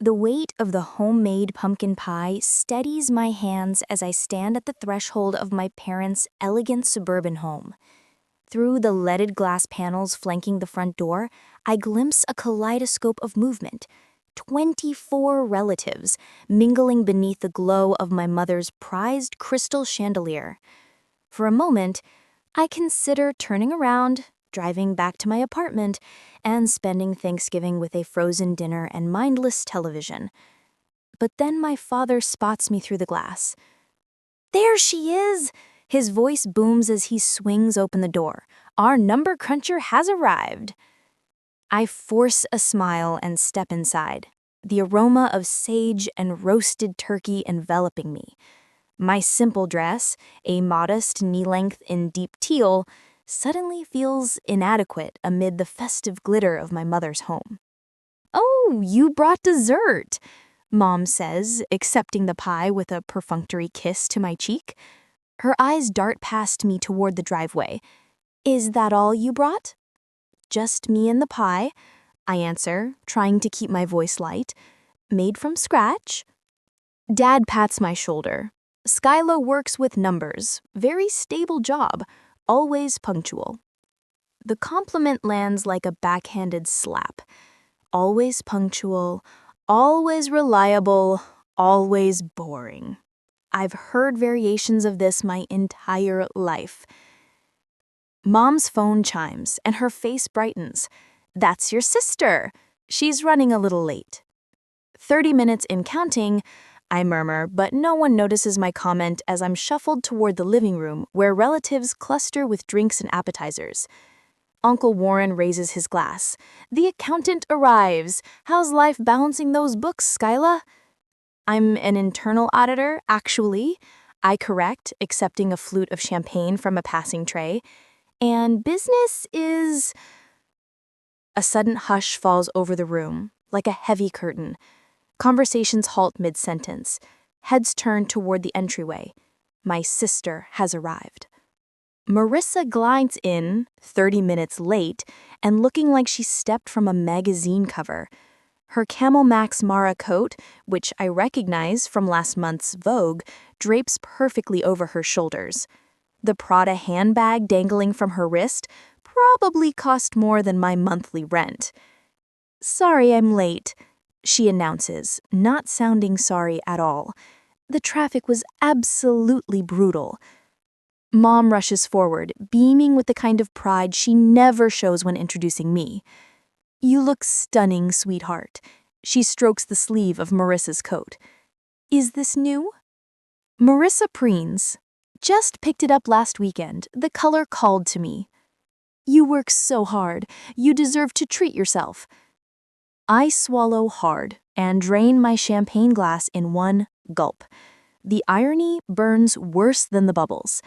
The weight of the homemade pumpkin pie steadies my hands as I stand at the threshold of my parents' elegant suburban home. Through the leaded glass panels flanking the front door, I glimpse a kaleidoscope of movement. 24 relatives mingling beneath the glow of my mother's prized crystal chandelier. For a moment, I consider turning around, driving back to my apartment, and spending Thanksgiving with a frozen dinner and mindless television. But then my father spots me through the glass. "There she is!" His voice booms as he swings open the door. "Our number cruncher has arrived." I force a smile and step inside, the aroma of sage and roasted turkey enveloping me. My simple dress, a modest knee-length in deep teal, suddenly feels inadequate amid the festive glitter of my mother's home. "Oh, you brought dessert," Mom says, accepting the pie with a perfunctory kiss to my cheek. Her eyes dart past me toward the driveway. "Is that all you brought?" "Just me and the pie," I answer, trying to keep my voice light. "Made from scratch." Dad pats my shoulder. "Skyla works with numbers. Very stable job. Always punctual." The compliment lands like a backhanded slap. Always punctual, always reliable, always boring. I've heard variations of this my entire life. Mom's phone chimes, and her face brightens. "That's your sister. She's running a little late." 30 minutes in counting, I murmur, but no one notices my comment as I'm shuffled toward the living room where relatives cluster with drinks and appetizers. Uncle Warren raises his glass. "The accountant arrives. How's life balancing those books, Skyla?" "I'm an internal auditor, actually," I correct, accepting a flute of champagne from a passing tray. "And business is—" A sudden hush falls over the room, like a heavy curtain. Conversations halt mid-sentence. Heads turn toward the entryway. My sister has arrived. Marissa glides in, 30 minutes late, and looking like she stepped from a magazine cover. Her Camel Max Mara coat, which I recognize from last month's Vogue, drapes perfectly over her shoulders. The Prada handbag dangling from her wrist probably cost more than my monthly rent. "Sorry I'm late," she announces, not sounding sorry at all. "The traffic was absolutely brutal." Mom rushes forward, beaming with the kind of pride she never shows when introducing me. "You look stunning, sweetheart." She strokes the sleeve of Marissa's coat. "Is this new?" Marissa preens. "Just picked it up last weekend. The color called to me." "You work so hard. You deserve to treat yourself." I swallow hard and drain my champagne glass in one gulp. The irony burns worse than the bubbles.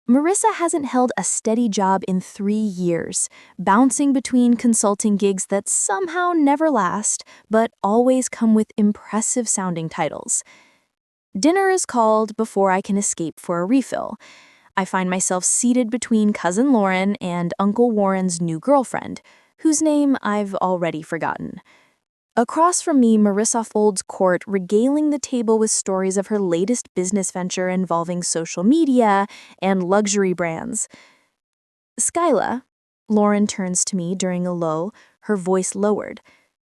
Marissa hasn't held a steady job in 3 years, bouncing between consulting gigs that somehow never last, but always come with impressive-sounding titles. Dinner is called before I can escape for a refill. I find myself seated between Cousin Lauren and Uncle Warren's new girlfriend, whose name I've already forgotten. Across from me, Marissa holds court, regaling the table with stories of her latest business venture involving social media and luxury brands. "Skyla," Lauren turns to me during a lull, her voice lowered.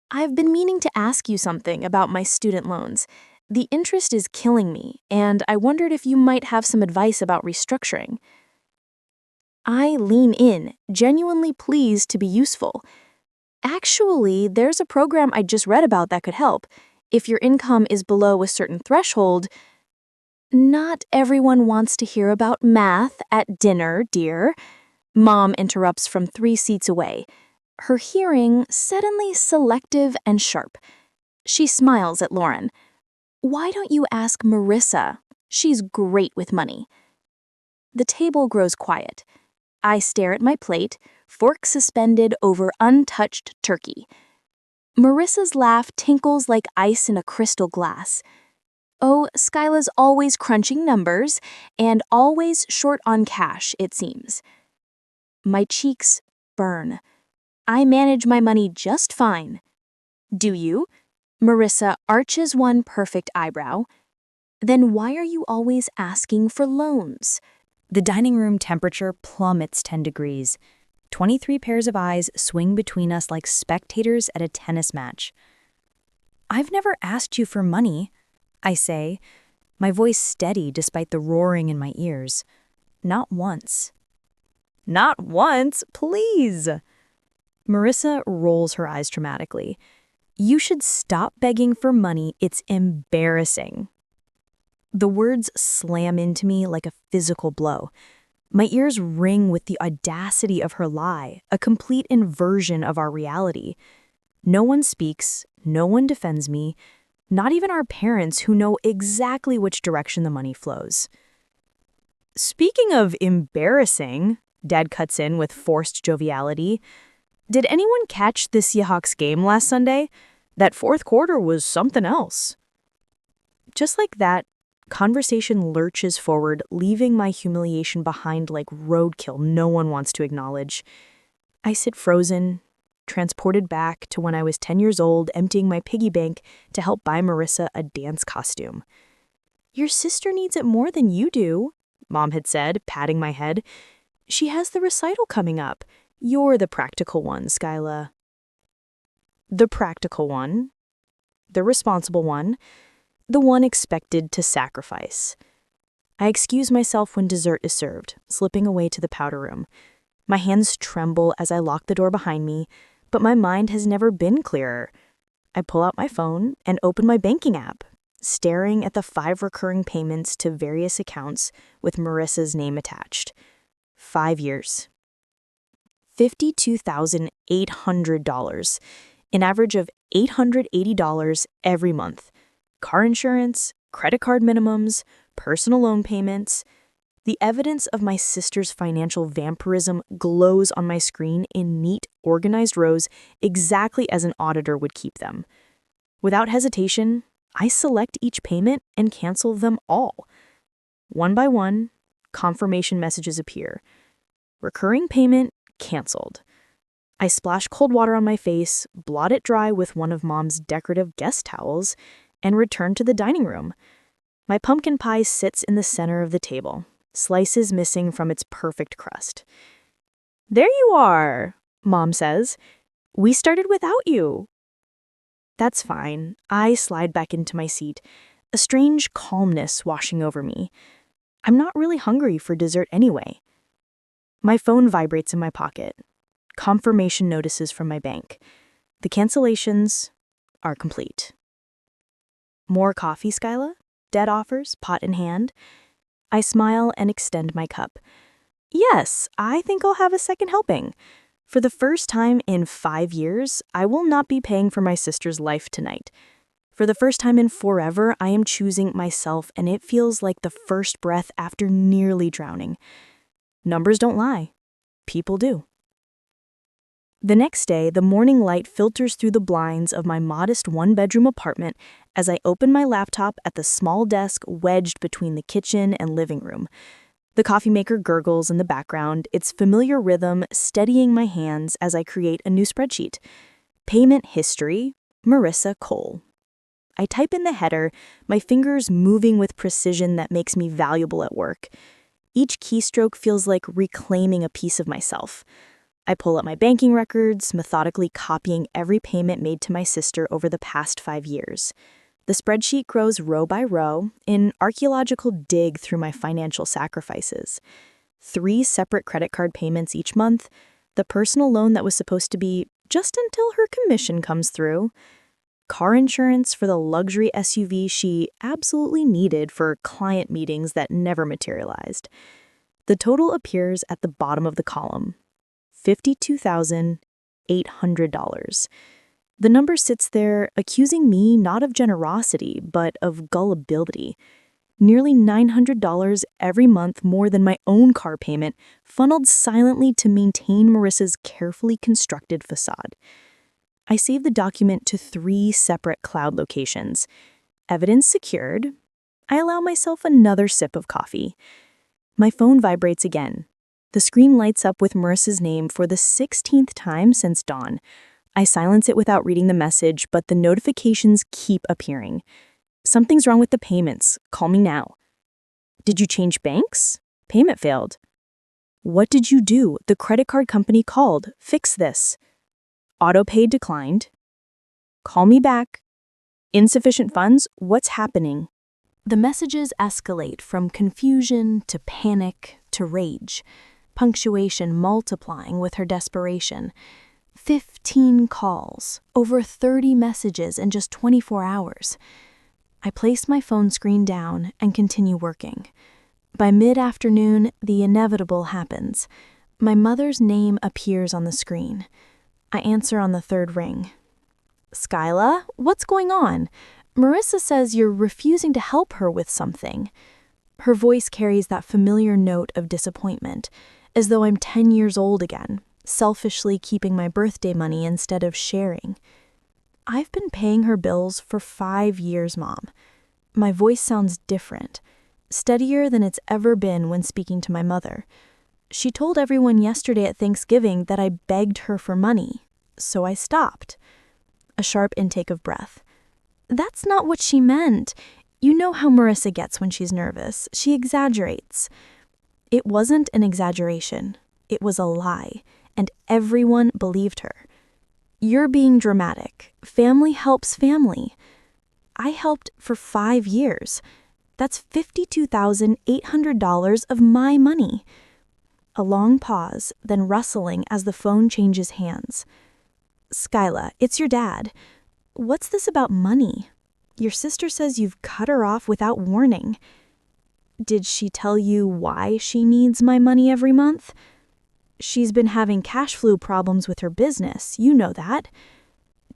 "I've been meaning to ask you something about my student loans. The interest is killing me, and I wondered if you might have some advice about restructuring." I lean in, genuinely pleased to be useful. "Actually, there's a program I just read about that could help. If your income is below a certain threshold—" "Not everyone wants to hear about math at dinner, dear," Mom interrupts from 3 seats away, her hearing suddenly selective and sharp. She smiles at Lauren. "Why don't you ask Marissa? She's great with money." The table grows quiet. I stare at my plate, fork suspended over untouched turkey. Marissa's laugh tinkles like ice in a crystal glass. "Oh, Skyla's always crunching numbers, and always short on cash, it seems." My cheeks burn. I manage my money just fine. "Do you?" Marissa arches one perfect eyebrow. Then why are you always asking for loans? The dining room temperature plummets 10 degrees. 23 pairs of eyes swing between us like spectators at a tennis match. I've never asked you for money, I say, my voice steady despite the roaring in my ears. Not once. Not once, please. Marissa rolls her eyes dramatically. You should stop begging for money. It's embarrassing. The words slam into me like a physical blow. My ears ring with the audacity of her lie, a complete inversion of our reality. No one speaks, no one defends me, not even our parents who know exactly which direction the money flows. Speaking of embarrassing, Dad cuts in with forced joviality. Did anyone catch the Seahawks game last Sunday? That fourth quarter was something else. Just like that, conversation lurches forward, leaving my humiliation behind like roadkill no one wants to acknowledge. I sit frozen, transported back to when I was 10 years old, emptying my piggy bank to help buy Marissa a dance costume. Your sister needs it more than you do, Mom had said, patting my head. She has the recital coming up. You're the practical one, Skyla. The practical one, the responsible one, the one expected to sacrifice. I excuse myself when dessert is served, slipping away to the powder room. My hands tremble as I lock the door behind me, but my mind has never been clearer. I pull out my phone and open my banking app, staring at the 5 recurring payments to various accounts with Marissa's name attached. 5 years. $52,800, an average of $880 every month. Car insurance, credit card minimums, personal loan payments. The evidence of my sister's financial vampirism glows on my screen in neat, organized rows exactly as an auditor would keep them. Without hesitation, I select each payment and cancel them all. One by one, confirmation messages appear. Recurring payment canceled. I splash cold water on my face, blot it dry with one of Mom's decorative guest towels, and return to the dining room. My pumpkin pie sits in the center of the table, slices missing from its perfect crust. There you are, Mom says. We started without you. That's fine. I slide back into my seat, a strange calmness washing over me. I'm not really hungry for dessert anyway. My phone vibrates in my pocket. Confirmation notices from my bank. The cancellations are complete. More coffee, Skyla? Dad offers, pot in hand. I smile and extend my cup. Yes, I think I'll have a second helping. For the first time in 5 years, I will not be paying for my sister's life tonight. For the first time in forever, I am choosing myself, and it feels like the first breath after nearly drowning. Numbers don't lie. People do. The next day, the morning light filters through the blinds of my modest one-bedroom apartment as I open my laptop at the small desk wedged between the kitchen and living room. The coffee maker gurgles in the background, its familiar rhythm steadying my hands as I create a new spreadsheet. Payment history, Marissa Cole. I type in the header, my fingers moving with precision that makes me valuable at work. Each keystroke feels like reclaiming a piece of myself. I pull up my banking records, methodically copying every payment made to my sister over the past 5 years. The spreadsheet grows row by row, an archaeological dig through my financial sacrifices. 3 separate credit card payments each month, the personal loan that was supposed to be just until her commission comes through, car insurance for the luxury SUV she absolutely needed for client meetings that never materialized. The total appears at the bottom of the column, $52,800. The number sits there accusing me not of generosity, but of gullibility. Nearly $900 every month more than my own car payment, funneled silently to maintain Marissa's carefully constructed facade. I save the document to 3 separate cloud locations. Evidence secured. I allow myself another sip of coffee. My phone vibrates again. The screen lights up with Marissa's name for the 16th time since dawn. I silence it without reading the message, but the notifications keep appearing. Something's wrong with the payments. Call me now. Did you change banks? Payment failed. What did you do? The credit card company called. Fix this. Autopay declined. Call me back. Insufficient funds? What's happening? The messages escalate from confusion to panic to rage, punctuation multiplying with her desperation. 15 calls, over 30 messages in just 24 hours. I place my phone screen down and continue working. By mid-afternoon, the inevitable happens. My mother's name appears on the screen. I answer on the third ring. Skyla, what's going on? Marissa says you're refusing to help her with something. Her voice carries that familiar note of disappointment, as though I'm 10 years old again, selfishly keeping my birthday money instead of sharing. I've been paying her bills for 5 years, Mom. My voice sounds different, steadier than it's ever been when speaking to my mother. She told everyone yesterday at Thanksgiving that I begged her for money, so I stopped. A sharp intake of breath. That's not what she meant. You know how Marissa gets when she's nervous. She exaggerates. It wasn't an exaggeration. It was a lie, and everyone believed her. You're being dramatic. Family helps family. I helped for 5 years. That's $52,800 of my money. A long pause, then rustling as the phone changes hands. Skyla, it's your dad. What's this about money? Your sister says you've cut her off without warning. Did she tell you why she needs my money every month? She's been having cash flow problems with her business. You know that.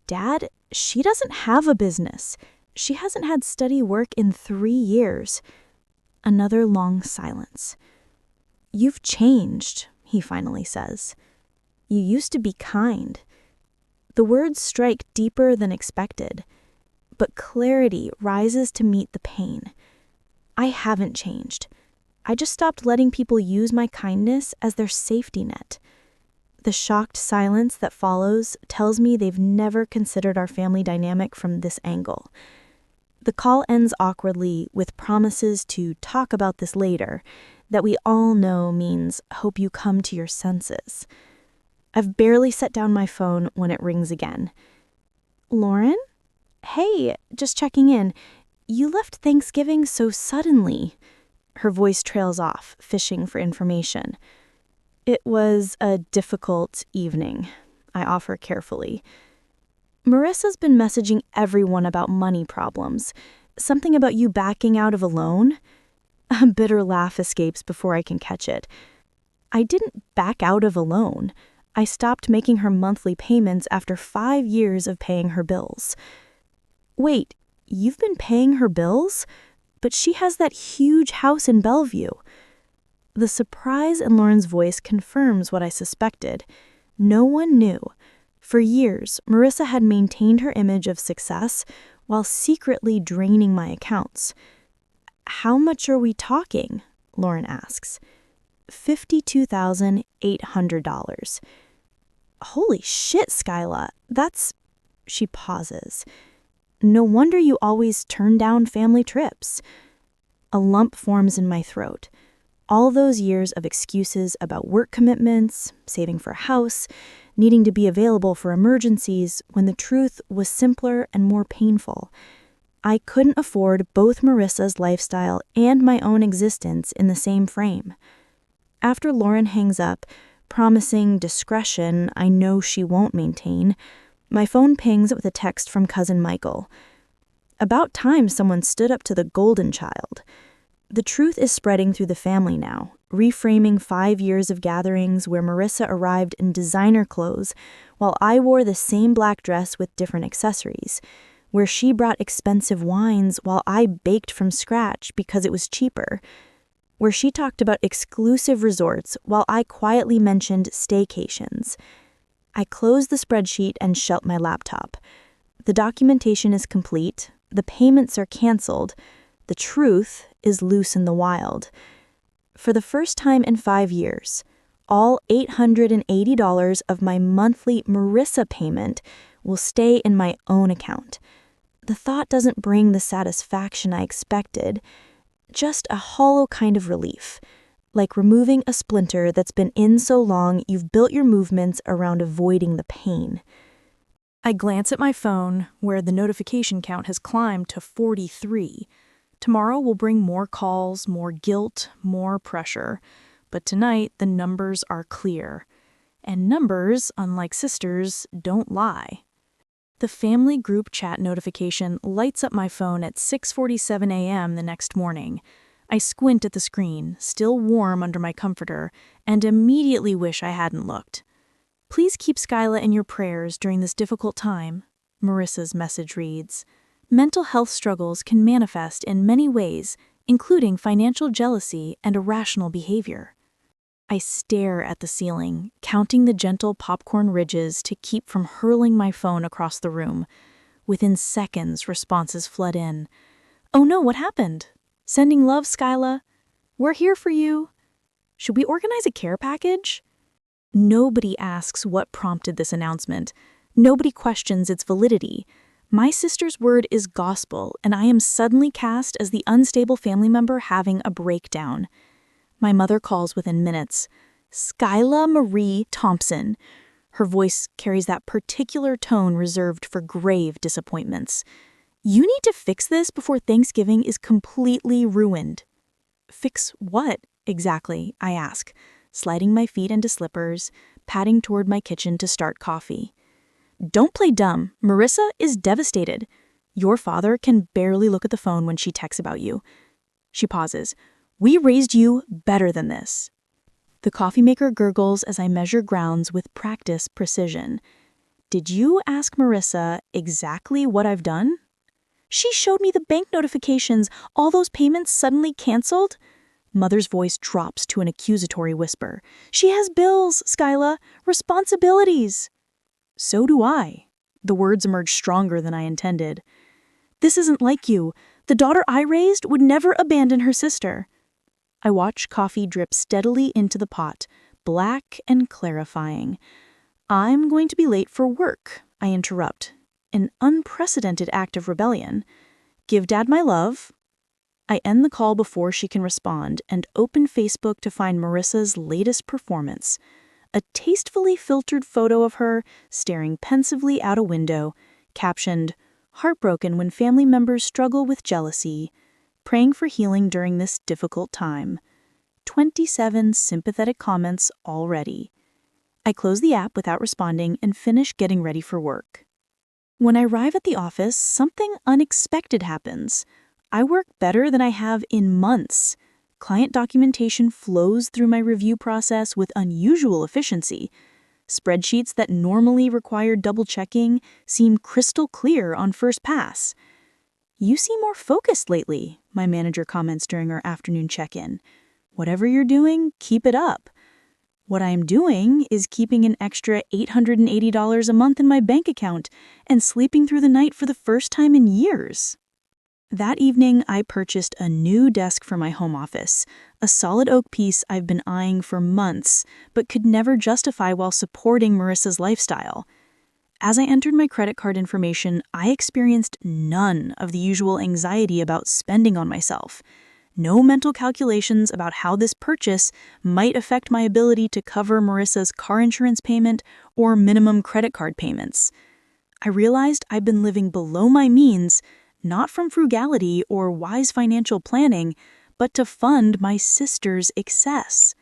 Dad, she doesn't have a business. She hasn't had steady work in 3 years. Another long silence. You've changed, he finally says. You used to be kind. The words strike deeper than expected, but clarity rises to meet the pain. I haven't changed. I just stopped letting people use my kindness as their safety net. The shocked silence that follows tells me they've never considered our family dynamic from this angle. The call ends awkwardly with promises to talk about this later, that we all know means hope you come to your senses. I've barely set down my phone when it rings again. Lauren? Hey, just checking in. You left Thanksgiving so suddenly. Her voice trails off, fishing for information. It was a difficult evening, I offer carefully. Marissa's been messaging everyone about money problems. Something about you backing out of a loan? A bitter laugh escapes before I can catch it. I didn't back out of a loan. I stopped making her monthly payments after 5 years of paying her bills. Wait, you've been paying her bills? But she has that huge house in Bellevue. The surprise in Lauren's voice confirms what I suspected. No one knew. For years, Marissa had maintained her image of success while secretly draining my accounts. How much are we talking? Lauren asks. $52,800. Holy shit, Skyla. She pauses. No wonder you always turn down family trips. A lump forms in my throat. All those years of excuses about work commitments, saving for a house, needing to be available for emergencies, when the truth was simpler and more painful. I couldn't afford both Marissa's lifestyle and my own existence in the same frame. After Lauren hangs up, promising discretion I know she won't maintain, my phone pings with a text from cousin Michael. About time someone stood up to the golden child. The truth is spreading through the family now, reframing 5 years of gatherings where Marissa arrived in designer clothes while I wore the same black dress with different accessories, where she brought expensive wines while I baked from scratch because it was cheaper, where she talked about exclusive resorts while I quietly mentioned staycations. I close the spreadsheet and shut my laptop. The documentation is complete, the payments are canceled, the truth is loose in the wild. For the first time in 5 years, All $880 of my monthly Marissa payment will stay in my own account. The thought doesn't bring the satisfaction I expected, just a hollow kind of relief, like removing a splinter that's been in so long you've built your movements around avoiding the pain. I glance at my phone, where the notification count has climbed to 43. Tomorrow will bring more calls, more guilt, more pressure. But tonight, the numbers are clear. And numbers, unlike sisters, don't lie. The family group chat notification lights up my phone at 6:47 a.m. the next morning. I squint at the screen, still warm under my comforter, and immediately wish I hadn't looked. "Please keep Skyla in your prayers during this difficult time," Marissa's message reads. "Mental health struggles can manifest in many ways, including financial jealousy and irrational behavior." I stare at the ceiling, counting the gentle popcorn ridges to keep from hurling my phone across the room. Within seconds, responses flood in. "Oh no, what happened? Sending love, Skyla. We're here for you. Should we organize a care package?" Nobody asks what prompted this announcement. Nobody questions its validity. My sister's word is gospel, and I am suddenly cast as the unstable family member having a breakdown. My mother calls within minutes. "Skyla Marie Thompson." Her voice carries that particular tone reserved for grave disappointments. "You need to fix this before Thanksgiving is completely ruined." "Fix what, exactly?" I ask, sliding my feet into slippers, padding toward my kitchen to start coffee. "Don't play dumb. Marissa is devastated. Your father can barely look at the phone when she texts about you." She pauses. "We raised you better than this." The coffee maker gurgles as I measure grounds with practice precision. "Did you ask Marissa exactly what I've done?" "She showed me the bank notifications, all those payments suddenly canceled." Mother's voice drops to an accusatory whisper. "She has bills, Skyla, responsibilities." "So do I." The words emerge stronger than I intended. "This isn't like you. The daughter I raised would never abandon her sister." I watch coffee drip steadily into the pot, black and clarifying. "I'm going to be late for work," I interrupt. An unprecedented act of rebellion. "Give Dad my love." I end the call before she can respond and open Facebook to find Marissa's latest performance. A tastefully filtered photo of her staring pensively out a window, captioned, "Heartbroken when family members struggle with jealousy. Praying for healing during this difficult time." 27 sympathetic comments already. I close the app without responding and finish getting ready for work. When I arrive at the office, something unexpected happens. I work better than I have in months. Client documentation flows through my review process with unusual efficiency. Spreadsheets that normally require double-checking seem crystal clear on first pass. "You seem more focused lately," my manager comments during our afternoon check-in. "Whatever you're doing, keep it up." What I am doing is keeping an extra $880 a month in my bank account and sleeping through the night for the first time in years. That evening, I purchased a new desk for my home office, a solid oak piece I've been eyeing for months, but could never justify while supporting Marissa's lifestyle. As I entered my credit card information, I experienced none of the usual anxiety about spending on myself. No mental calculations about how this purchase might affect my ability to cover Marissa's car insurance payment or minimum credit card payments. I realized I'd been living below my means, not from frugality or wise financial planning, but to fund my sister's excess.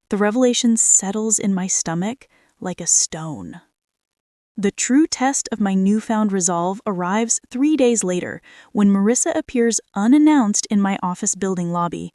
The revelation settles in my stomach like a stone. The true test of my newfound resolve arrives 3 days later, when Marissa appears unannounced in my office building lobby.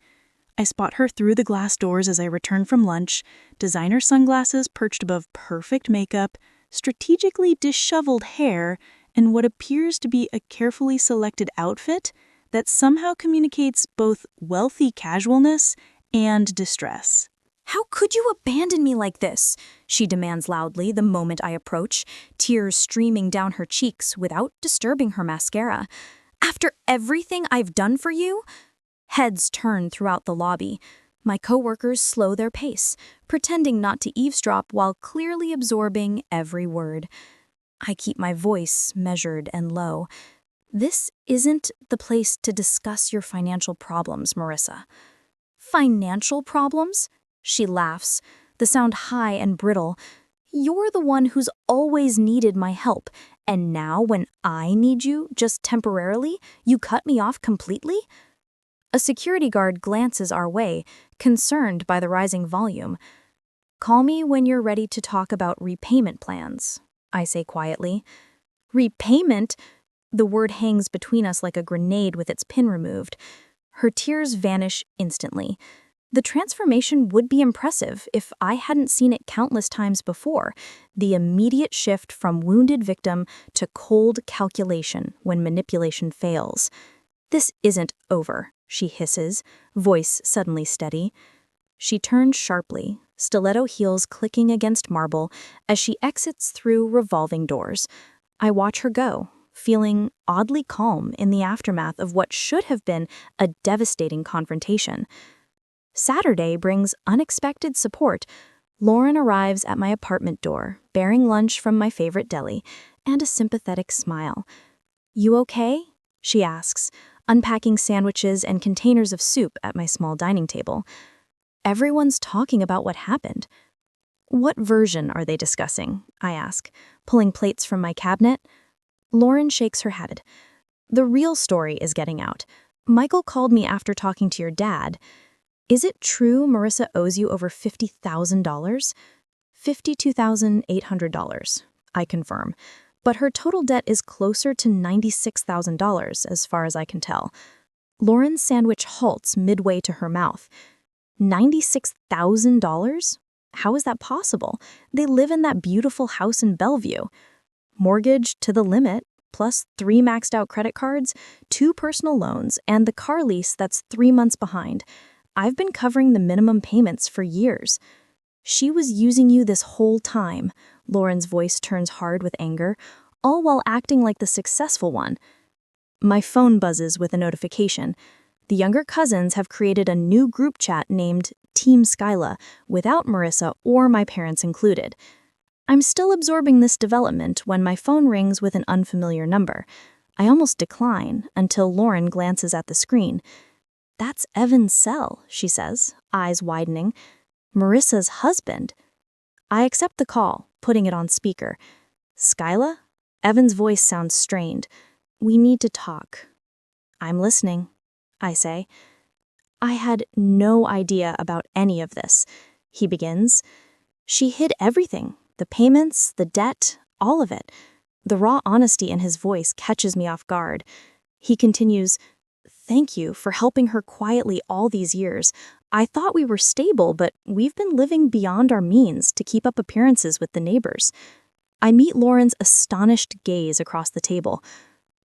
I spot her through the glass doors as I return from lunch, designer sunglasses perched above perfect makeup, strategically disheveled hair, and what appears to be a carefully selected outfit that somehow communicates both wealthy casualness and distress. "How could you abandon me like this?" she demands loudly the moment I approach, tears streaming down her cheeks without disturbing her mascara. "After everything I've done for you?" Heads turn throughout the lobby. My coworkers slow their pace, pretending not to eavesdrop while clearly absorbing every word. I keep my voice measured and low. This isn't the place to discuss your financial problems, Marissa. Financial problems? She laughs, the sound high and brittle. You're the one who's always needed my help, and now when I need you, just temporarily, you cut me off completely? A security guard glances our way, concerned by the rising volume. Call me when you're ready to talk about repayment plans, I say quietly. Repayment? The word hangs between us like a grenade with its pin removed. Her tears vanish instantly. The transformation would be impressive if I hadn't seen it countless times before, the immediate shift from wounded victim to cold calculation when manipulation fails. This isn't over, she hisses, voice suddenly steady. She turns sharply, stiletto heels clicking against marble as she exits through revolving doors. I watch her go, feeling oddly calm in the aftermath of what should have been a devastating confrontation. Saturday brings unexpected support. Lauren arrives at my apartment door, bearing lunch from my favorite deli, and a sympathetic smile. You okay? She asks, unpacking sandwiches and containers of soup at my small dining table. Everyone's talking about what happened. What version are they discussing? I ask, pulling plates from my cabinet. Lauren shakes her head. The real story is getting out. Michael called me after talking to your dad. Is it true Marissa owes you over $50,000? $52,800, I confirm. But her total debt is closer to $96,000 as far as I can tell. Lauren's sandwich halts midway to her mouth. $96,000? How is that possible? They live in that beautiful house in Bellevue. Mortgage to the limit, plus 3 maxed out credit cards, 2 personal loans, and the car lease that's 3 months behind. I've been covering the minimum payments for years. She was using you this whole time. Lauren's voice turns hard with anger, all while acting like the successful one. My phone buzzes with a notification. The younger cousins have created a new group chat named Team Skyla, without Marissa or my parents included. I'm still absorbing this development when my phone rings with an unfamiliar number. I almost decline until Lauren glances at the screen. That's Evan's cell, she says, eyes widening. Marissa's husband. I accept the call, putting it on speaker. Skyla? Evan's voice sounds strained. We need to talk. I'm listening, I say. I had no idea about any of this, he begins. She hid everything, the payments, the debt, all of it. The raw honesty in his voice catches me off guard. He continues, Thank you for helping her quietly all these years. I thought we were stable, but we've been living beyond our means to keep up appearances with the neighbors. I meet Lauren's astonished gaze across the table.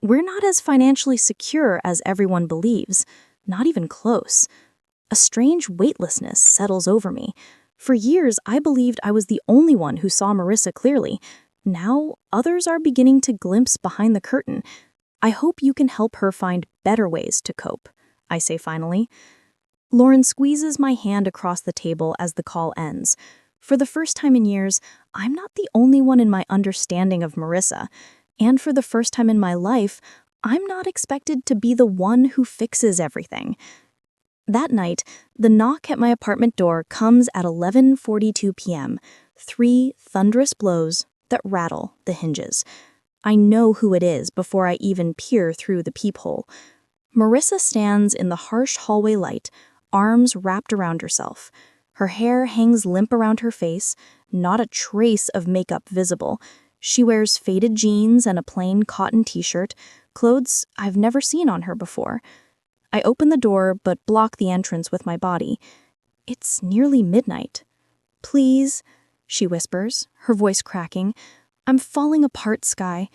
We're not as financially secure as everyone believes, not even close. A strange weightlessness settles over me. For years, I believed I was the only one who saw Marissa clearly. Now, others are beginning to glimpse behind the curtain. I hope you can help her find better ways to cope, I say finally. Lauren squeezes my hand across the table as the call ends. For the first time in years, I'm not the only one in my understanding of Marissa. And for the first time in my life, I'm not expected to be the one who fixes everything. That night, the knock at my apartment door comes at 11:42 p.m., 3 thunderous blows that rattle the hinges. I know who it is before I even peer through the peephole. Marissa stands in the harsh hallway light, arms wrapped around herself. Her hair hangs limp around her face, not a trace of makeup visible. She wears faded jeans and a plain cotton t-shirt, clothes I've never seen on her before. I open the door but block the entrance with my body. It's nearly midnight. Please, she whispers, her voice cracking. I'm falling apart, Sky.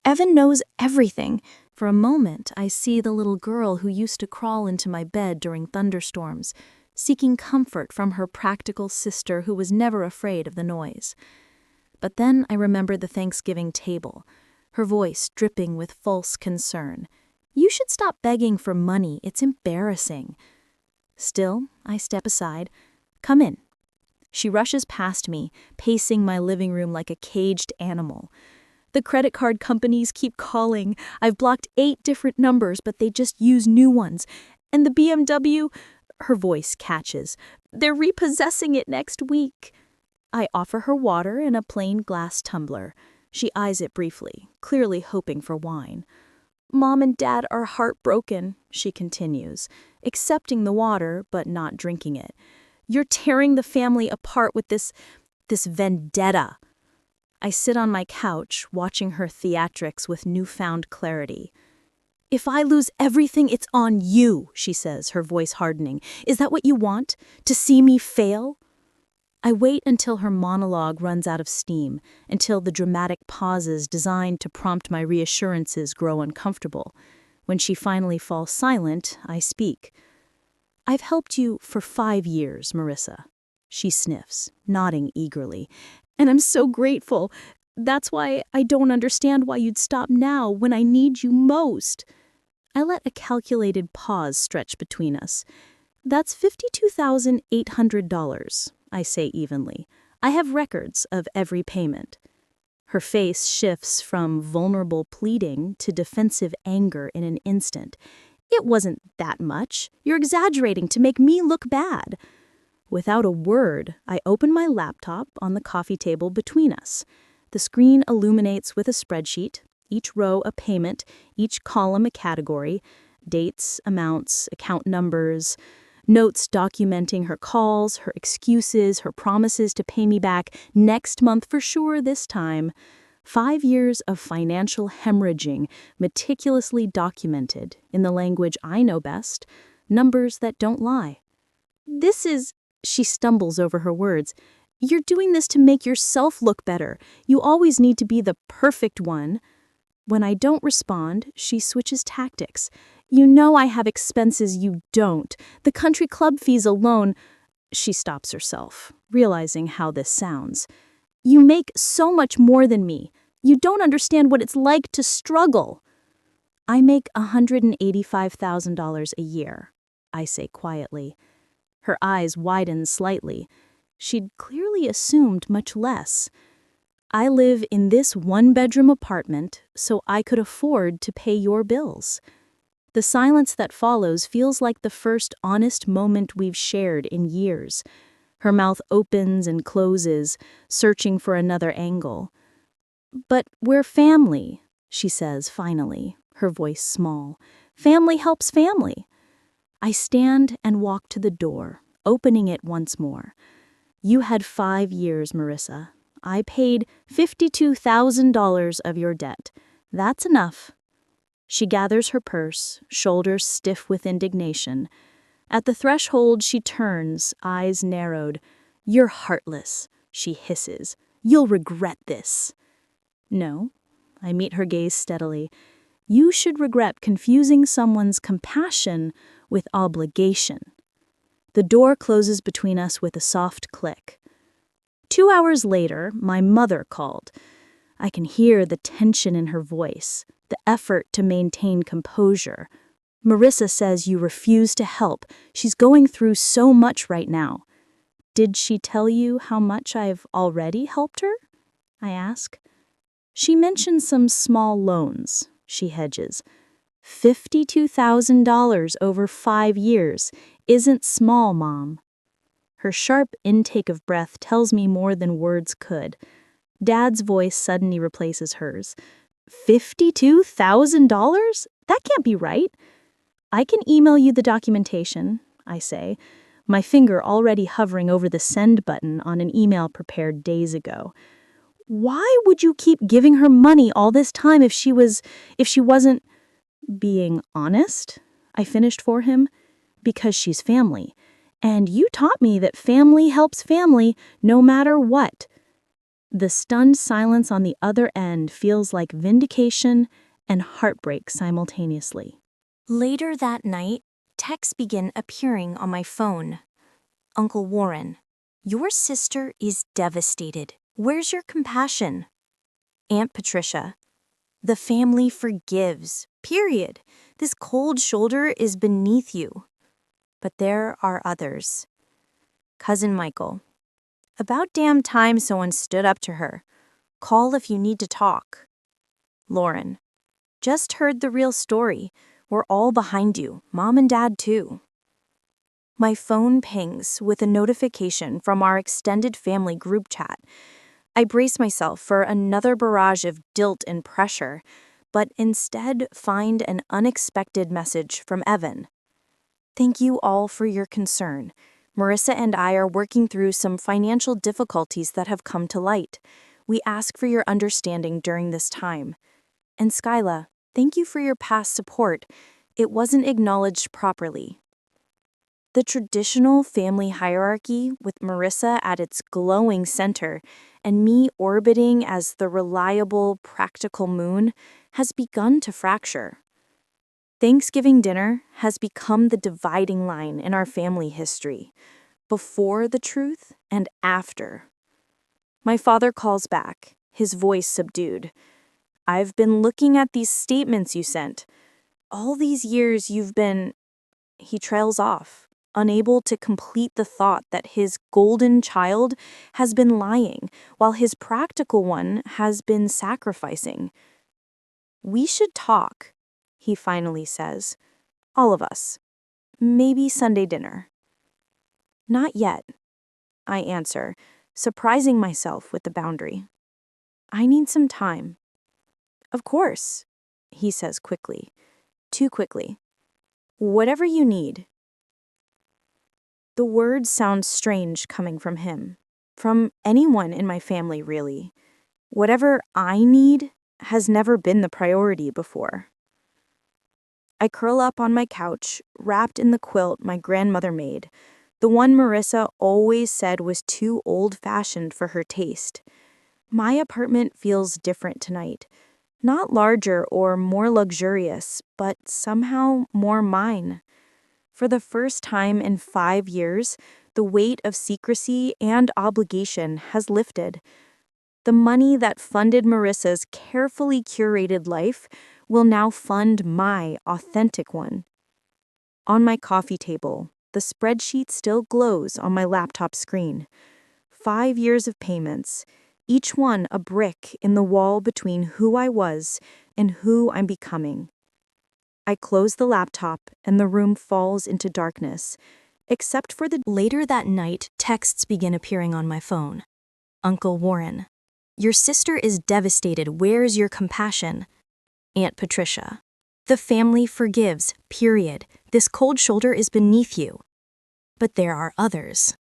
Evan knows everything. For a moment, I see the little girl who used to crawl into my bed during thunderstorms, seeking comfort from her practical sister who was never afraid of the noise. But then I remember the Thanksgiving table, her voice dripping with false concern. You should stop begging for money. It's embarrassing. Still, I step aside. "Come in." She rushes past me, pacing my living room like a caged animal. "The credit card companies keep calling. I've blocked 8 different numbers, but they just use new ones. And the BMW," her voice catches, "they're repossessing it next week." I offer her water in a plain glass tumbler. She eyes it briefly, clearly hoping for wine. "Mom and Dad are heartbroken," she continues, accepting the water but not drinking it. "You're tearing the family apart with this vendetta." I sit on my couch, watching her theatrics with newfound clarity. "If I lose everything, it's on you," she says, her voice hardening. "Is that what you want? To see me fail?" I wait until her monologue runs out of steam, until the dramatic pauses designed to prompt my reassurances grow uncomfortable. When she finally falls silent, I speak. "I've helped you for 5 years, Marissa." She sniffs, nodding eagerly. "And I'm so grateful. That's why I don't understand why you'd stop now when I need you most." I let a calculated pause stretch between us. "That's $52,800, I say evenly. "I have records of every payment." Her face shifts from vulnerable pleading to defensive anger in an instant. "It wasn't that much. You're exaggerating to make me look bad." Without a word, I open my laptop on the coffee table between us. The screen illuminates with a spreadsheet, each row a payment, each column a category, dates, amounts, account numbers, notes documenting her calls, her excuses, her promises to pay me back next month for sure this time. 5 years of financial hemorrhaging, meticulously documented in the language I know best, numbers that don't lie. "This is," she stumbles over her words, "you're doing this to make yourself look better. You always need to be the perfect one." When I don't respond, she switches tactics. "You know I have expenses you don't. The country club fees alone." She stops herself, realizing how this sounds. "You make so much more than me. You don't understand what it's like to struggle." "I make $185,000 a year," I say quietly. Her eyes widen slightly. She'd clearly assumed much less. "I live in this one-bedroom apartment so I could afford to pay your bills." The silence that follows feels like the first honest moment we've shared in years. Her mouth opens and closes, searching for another angle. "But we're family," she says finally, her voice small. "Family helps family." I stand and walk to the door, opening it once more. "You had 5 years, Marissa. I paid $52,000 of your debt. That's enough." She gathers her purse, shoulders stiff with indignation. At the threshold, she turns, eyes narrowed. "You're heartless," she hisses. "You'll regret this." "No." I meet her gaze steadily. "You should regret confusing someone's compassion with obligation." The door closes between us with a soft click. 2 hours later, my mother called. I can hear the tension in her voice, the effort to maintain composure. "Marissa says you refuse to help. She's going through so much right now." "Did she tell you how much I've already helped her?" I ask. "She mentioned some small loans," she hedges. $52,000 over 5 years isn't small, Mom." Her sharp intake of breath tells me more than words could. Dad's voice suddenly replaces hers. $52,000? That can't be right. "I can email you the documentation," I say, my finger already hovering over the send button on an email prepared days ago. "Why would you keep giving her money all this time if she wasn't being honest?" I finished for him. "Because she's family. And you taught me that family helps family no matter what." The stunned silence on the other end feels like vindication and heartbreak simultaneously. Later that night, texts begin appearing on my phone. "Uncle Warren, your sister is devastated. Where's your compassion?" "Aunt Patricia, the family forgives. Period. This cold shoulder is beneath you." but there are others. Cousin Michael. About damn time someone stood up to her. Call if you need to talk. Lauren. Just heard the real story. We're all behind you, Mom and Dad too. My phone pings with a notification from our extended family group chat. I brace myself for another barrage of guilt and pressure, but instead find an unexpected message from Evan. Thank you all for your concern. Marissa and I are working through some financial difficulties that have come to light. We ask for your understanding during this time. And Skyla, thank you for your past support. It wasn't acknowledged properly. The traditional family hierarchy, with Marissa at its glowing center and me orbiting as the reliable, practical moon, has begun to fracture. Thanksgiving dinner has become the dividing line in our family history, before the truth and after. My father calls back, his voice subdued. I've been looking at these statements you sent. All these years you've been... He trails off, unable to complete the thought that his golden child has been lying, while his practical one has been sacrificing. We should talk, he finally says. All of us. Maybe Sunday dinner. Not yet, I answer, surprising myself with the boundary. I need some time. Of course, he says quickly. Too quickly. Whatever you need. The words sound strange coming from him. From anyone in my family, really. Whatever I need has never been the priority before. I curl up on my couch, wrapped in the quilt my grandmother made, the one Marissa always said was too old-fashioned for her taste. My apartment feels different tonight. Not larger or more luxurious, but somehow more mine. For the first time in 5 years, the weight of secrecy and obligation has lifted. The money that funded Marissa's carefully curated life will now fund my authentic one. On my coffee table, the spreadsheet still glows on my laptop screen. 5 years of payments, each one a brick in the wall between who I was and who I'm becoming. I close the laptop and the room falls into darkness, except for the... Later that night, texts begin appearing on my phone. Uncle Warren. Your sister is devastated. Where's your compassion? Aunt Patricia. The family forgives, period. This cold shoulder is beneath you. But there are others.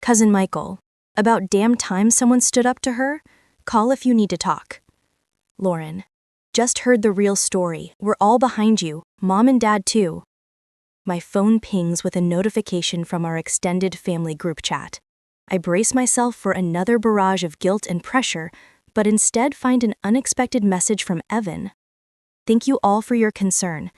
Cousin Michael. About damn time someone stood up to her? Call if you need to talk. Lauren. Just heard the real story. We're all behind you, Mom and Dad too. My phone pings with a notification from our extended family group chat. I brace myself for another barrage of guilt and pressure, but instead find an unexpected message from Evan. Thank you all for your concern.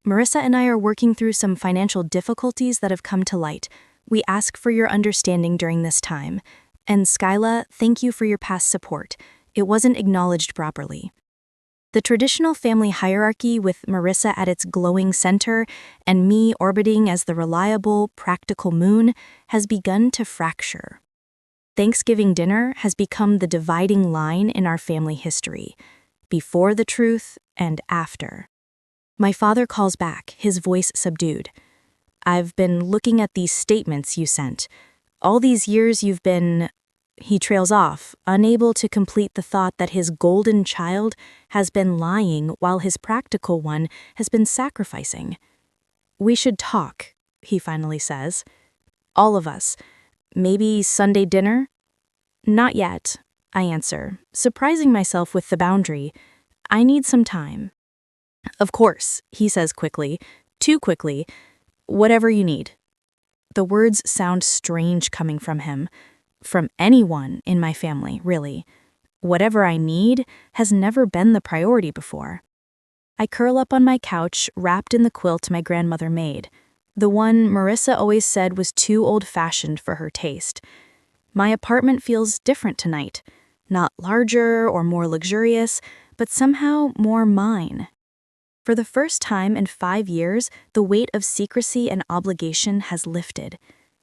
Marissa and I are working through some financial difficulties that have come to light. We ask for your understanding during this time. And Skyla, thank you for your past support. It wasn't acknowledged properly. The traditional family hierarchy, with Marissa at its glowing center and me orbiting as the reliable, practical moon, has begun to fracture. Thanksgiving dinner has become the dividing line in our family history, before the truth and after. My father calls back, his voice subdued. I've been looking at these statements you sent. All these years you've been... He trails off, unable to complete the thought that his golden child has been lying while his practical one has been sacrificing. We should talk, he finally says. All of us. Maybe Sunday dinner? Not yet, I answer, surprising myself with the boundary. I need some time. Of course, he says quickly, too quickly. Whatever you need. The words sound strange coming from him. From anyone in my family, really. Whatever I need has never been the priority before. I curl up on my couch, wrapped in the quilt my grandmother made, the one Marissa always said was too old-fashioned for her taste. My apartment feels different tonight, not larger or more luxurious, but somehow more mine. For the first time in 5 years, the weight of secrecy and obligation has lifted.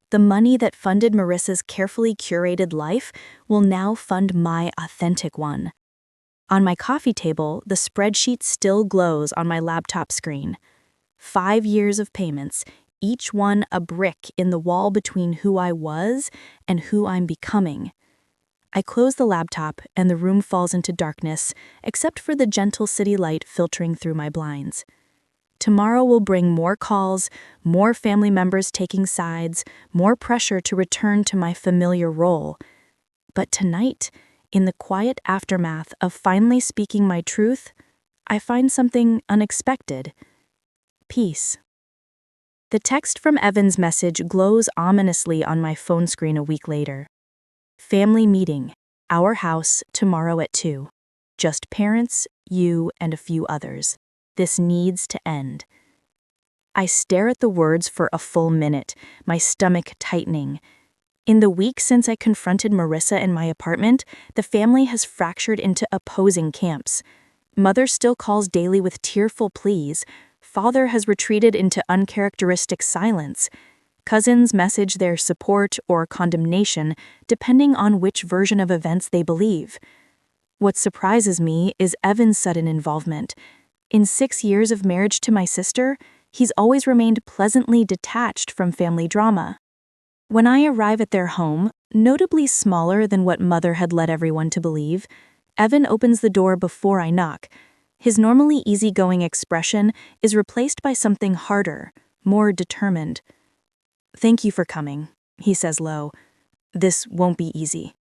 The money that funded Marissa's carefully curated life will now fund my authentic one. On my coffee table, the spreadsheet still glows on my laptop screen. 5 years of payments, each one a brick in the wall between who I was and who I'm becoming. I close the laptop and the room falls into darkness, except for the gentle city light filtering through my blinds. Tomorrow will bring more calls, more family members taking sides, more pressure to return to my familiar role. But tonight, in the quiet aftermath of finally speaking my truth, I find something unexpected. Peace. The text from Evan's message glows ominously on my phone screen a week later. Family meeting, our house, tomorrow at 2. Just parents, you, and a few others. This needs to end. I stare at the words for a full minute, my stomach tightening. In the week since I confronted Marissa in my apartment, the family has fractured into opposing camps. Mother still calls daily with tearful pleas. Father has retreated into uncharacteristic silence. Cousins message their support or condemnation depending on which version of events they believe. What surprises me is Evan's sudden involvement. In 6 years of marriage to my sister, he's always remained pleasantly detached from family drama. When I arrive at their home, notably smaller than what Mother had led everyone to believe, Evan opens the door before I knock. His normally easygoing expression is replaced by something harder, more determined. "Thank you for coming," he says low. "This won't be easy."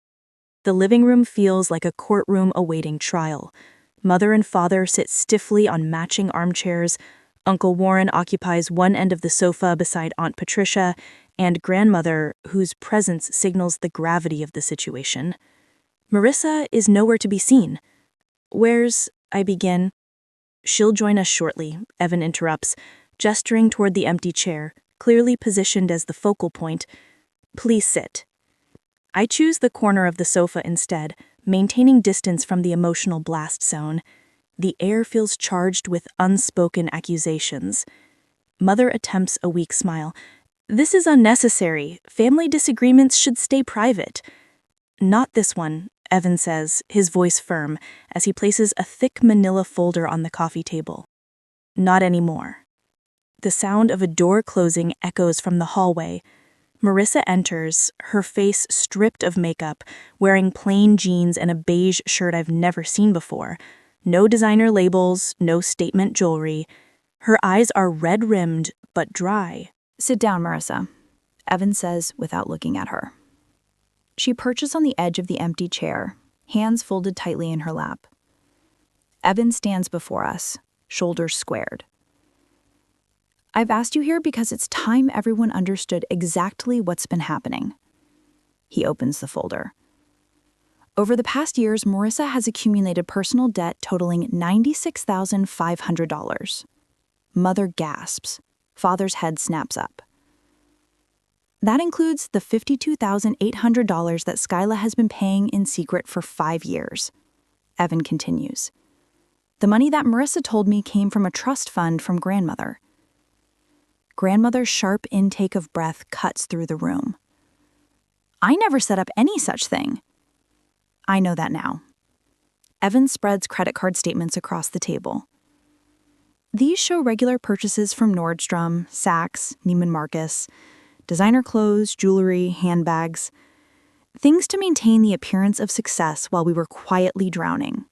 The living room feels like a courtroom awaiting trial. Mother and father sit stiffly on matching armchairs. Uncle Warren occupies one end of the sofa beside Aunt Patricia, and grandmother, whose presence signals the gravity of the situation. Marissa is nowhere to be seen. "Where's—" I begin. "She'll join us shortly," Evan interrupts, gesturing toward the empty chair, clearly positioned as the focal point. "Please sit." I choose the corner of the sofa instead, maintaining distance from the emotional blast zone. The air feels charged with unspoken accusations. Mother attempts a weak smile. "This is unnecessary. Family disagreements should stay private." "Not this one," Evan says, his voice firm, as he places a thick manila folder on the coffee table. "Not anymore." The sound of a door closing echoes from the hallway. Marissa enters, her face stripped of makeup, wearing plain jeans and a beige shirt I've never seen before. No designer labels, no statement jewelry. Her eyes are red-rimmed, but dry. "Sit down, Marissa," Evan says without looking at her. She perches on the edge of the empty chair, hands folded tightly in her lap. Evan stands before us, shoulders squared. "I've asked you here because it's time everyone understood exactly what's been happening." He opens the folder. Over the past years, Marissa has accumulated personal debt totaling $96,500. Mother gasps. Father's head snaps up. That includes the $52,800 that Skyla has been paying in secret for 5 years. Evan continues. The money that Marissa told me came from a trust fund from grandmother. Grandmother's sharp intake of breath cuts through the room. "I never set up any such thing." "I know that now." Evan spreads credit card statements across the table. These show regular purchases from Nordstrom, Saks, Neiman Marcus, designer clothes, jewelry, handbags, things to maintain the appearance of success while we were quietly drowning.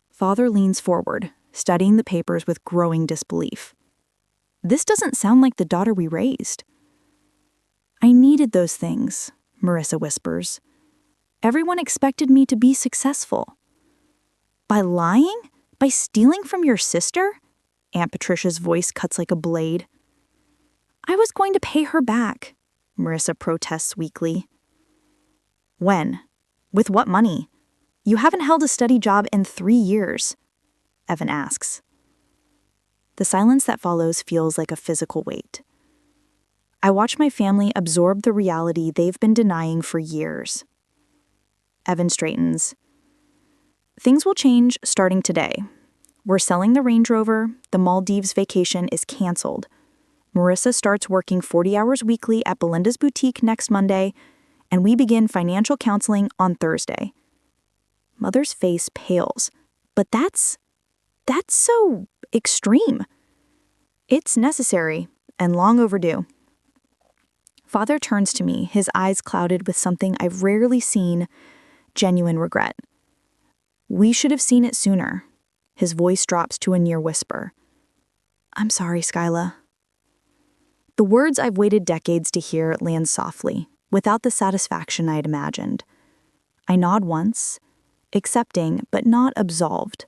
Father leans forward, studying the papers with growing disbelief. "This doesn't sound like the daughter we raised." "I needed those things," Marissa whispers. "Everyone expected me to be successful." "By lying? By stealing from your sister?" Aunt Patricia's voice cuts like a blade. "I was going to pay her back," Marissa protests weakly. "When? With what money? You haven't held a steady job in 3 years," Evan asks. The silence that follows feels like a physical weight. I watch my family absorb the reality they've been denying for years. Evan straightens. "Things will change starting today. We're selling the Range Rover, the Maldives vacation is canceled. Marissa starts working 40 hours weekly at Belinda's boutique next Monday, and we begin financial counseling on Thursday. Mother's face pales, but that's so extreme. It's necessary and long overdue. Father turns to me, his eyes clouded with something I've rarely seen, genuine regret. We should have seen it sooner. His voice drops to a near whisper. I'm sorry, Skyla. The words I've waited decades to hear land softly, without the satisfaction I'd imagined. I nod once, accepting but not absolved.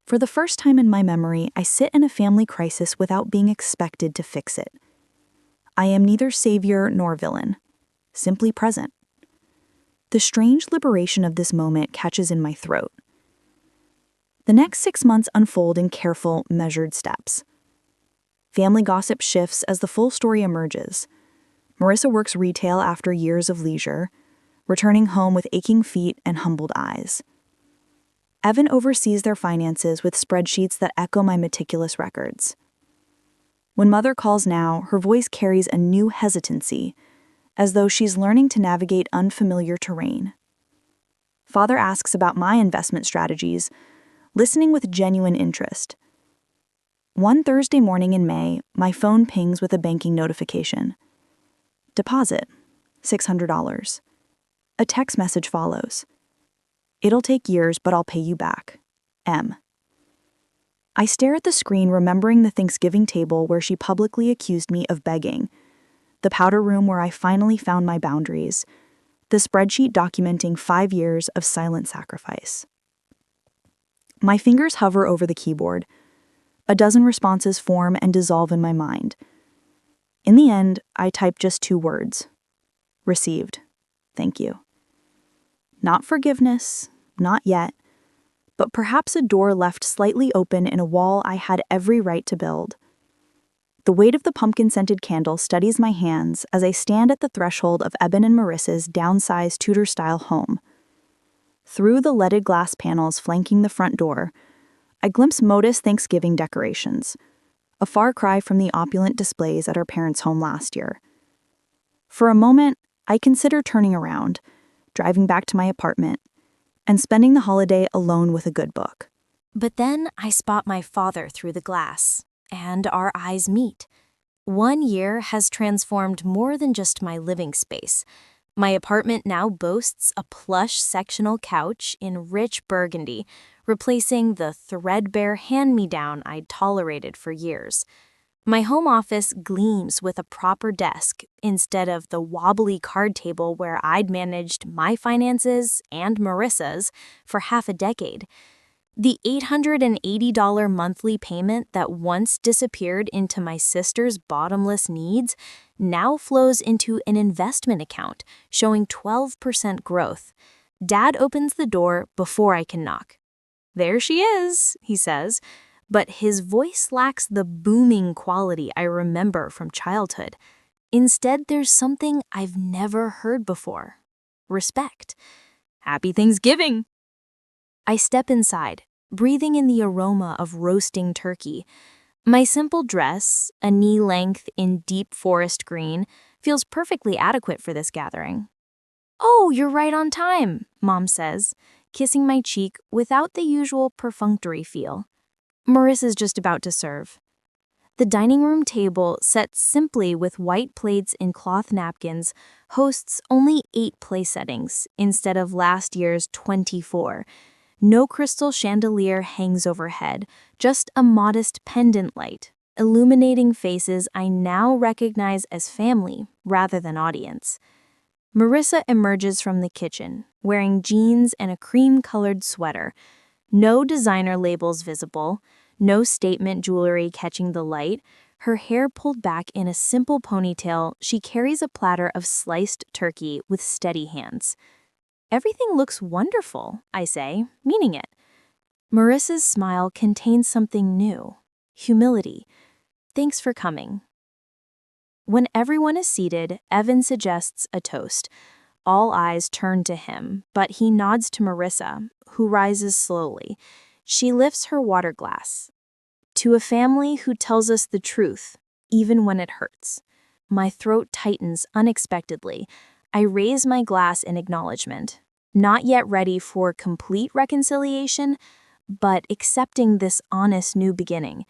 For the first time in my memory, I sit in a family crisis without being expected to fix it. I am neither savior nor villain, simply present. The strange liberation of this moment catches in my throat. The next 6 months unfold in careful, measured steps. Family gossip shifts as the full story emerges. Marissa works retail after years of leisure, returning home with aching feet and humbled eyes. Evan oversees their finances with spreadsheets that echo my meticulous records. When Mother calls now, her voice carries a new hesitancy, as though she's learning to navigate unfamiliar terrain. Father asks about my investment strategies, listening with genuine interest. One Thursday morning in May, my phone pings with a banking notification. Deposit, $600. A text message follows. It'll take years, but I'll pay you back. M. I stare at the screen, remembering the Thanksgiving table where she publicly accused me of begging, the powder room where I finally found my boundaries, the spreadsheet documenting 5 years of silent sacrifice. My fingers hover over the keyboard. A dozen responses form and dissolve in my mind. In the end, I type just 2 words. Received. Thank you. Not forgiveness, not yet, but perhaps a door left slightly open in a wall I had every right to build. The weight of the pumpkin-scented candle steadies my hands as I stand at the threshold of Eben and Marissa's downsized Tudor-style home. Through the leaded glass panels flanking the front door, I glimpse modest Thanksgiving decorations, a far cry from the opulent displays at our parents' home last year. For a moment, I consider turning around, driving back to my apartment, and spending the holiday alone with a good book. But then I spot my father through the glass, and our eyes meet. 1 year has transformed more than just my living space. My apartment now boasts a plush sectional couch in rich burgundy, replacing the threadbare hand-me-down I'd tolerated for years. My home office gleams with a proper desk instead of the wobbly card table where I'd managed my finances and Marissa's for half a decade. The $880 monthly payment that once disappeared into my sister's bottomless needs now flows into an investment account, showing 12% growth. Dad opens the door before I can knock. There she is, he says, but his voice lacks the booming quality I remember from childhood. Instead, there's something I've never heard before. Respect. Happy Thanksgiving! I step inside, breathing in the aroma of roasting turkey. My simple dress, a knee length in deep forest green, feels perfectly adequate for this gathering. "Oh, you're right on time," Mom says, kissing my cheek without the usual perfunctory feel. Marissa's just about to serve. The dining room table, set simply with white plates and cloth napkins, hosts only 8 place settings instead of last year's 24. No crystal chandelier hangs overhead, just a modest pendant light, illuminating faces I now recognize as family rather than audience. Marissa emerges from the kitchen, wearing jeans and a cream-colored sweater. No designer labels visible, no statement jewelry catching the light. Her hair pulled back in a simple ponytail, she carries a platter of sliced turkey with steady hands. "Everything looks wonderful," I say, meaning it. Marissa's smile contains something new. Humility. "Thanks for coming." When everyone is seated, Evan suggests a toast. All eyes turn to him, but he nods to Marissa, who rises slowly. She lifts her water glass. To a family who tells us the truth, even when it hurts. My throat tightens unexpectedly. I raise my glass in acknowledgement, not yet ready for complete reconciliation, but accepting this honest new beginning.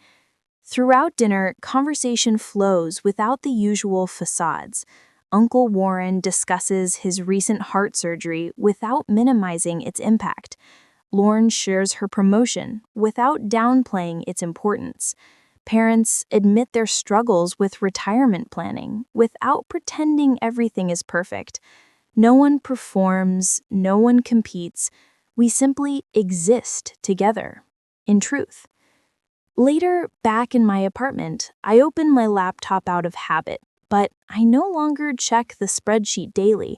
Throughout dinner, conversation flows without the usual facades. Uncle Warren discusses his recent heart surgery without minimizing its impact. Lauren shares her promotion without downplaying its importance. Parents admit their struggles with retirement planning without pretending everything is perfect. No one performs, no one competes. We simply exist together, in truth. Later, back in my apartment, I open my laptop out of habit, but I no longer check the spreadsheet daily.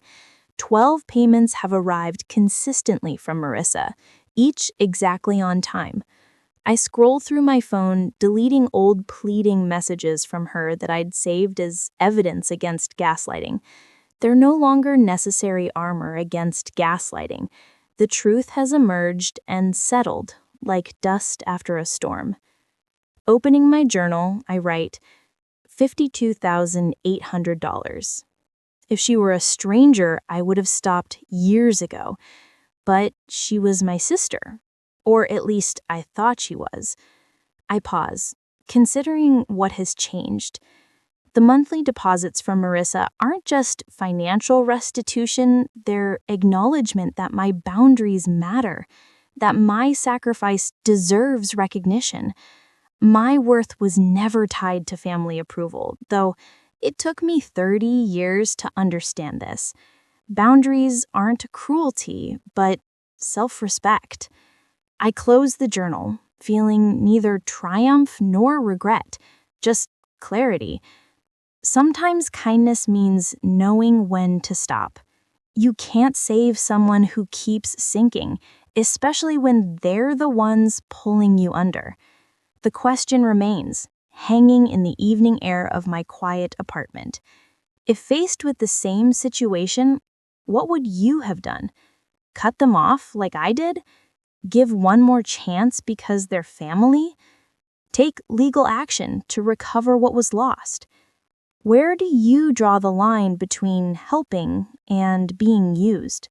12 payments have arrived consistently from Marissa, each exactly on time. I scroll through my phone, deleting old pleading messages from her that I'd saved as evidence against gaslighting. They're no longer necessary armor against gaslighting. The truth has emerged and settled like dust after a storm. Opening my journal, I write, $52,800. If she were a stranger, I would have stopped years ago. But she was my sister. Or at least I thought she was. I pause, considering what has changed. The monthly deposits from Marissa aren't just financial restitution, they're acknowledgement that my boundaries matter, that my sacrifice deserves recognition. My worth was never tied to family approval, though it took me 30 years to understand this. Boundaries aren't cruelty, but self-respect. I close the journal, feeling neither triumph nor regret, just clarity. Sometimes kindness means knowing when to stop. You can't save someone who keeps sinking, especially when they're the ones pulling you under. The question remains, hanging in the evening air of my quiet apartment. If faced with the same situation, what would you have done? Cut them off like I did? Give one more chance because they're family? Take legal action to recover what was lost? Where do you draw the line between helping and being used?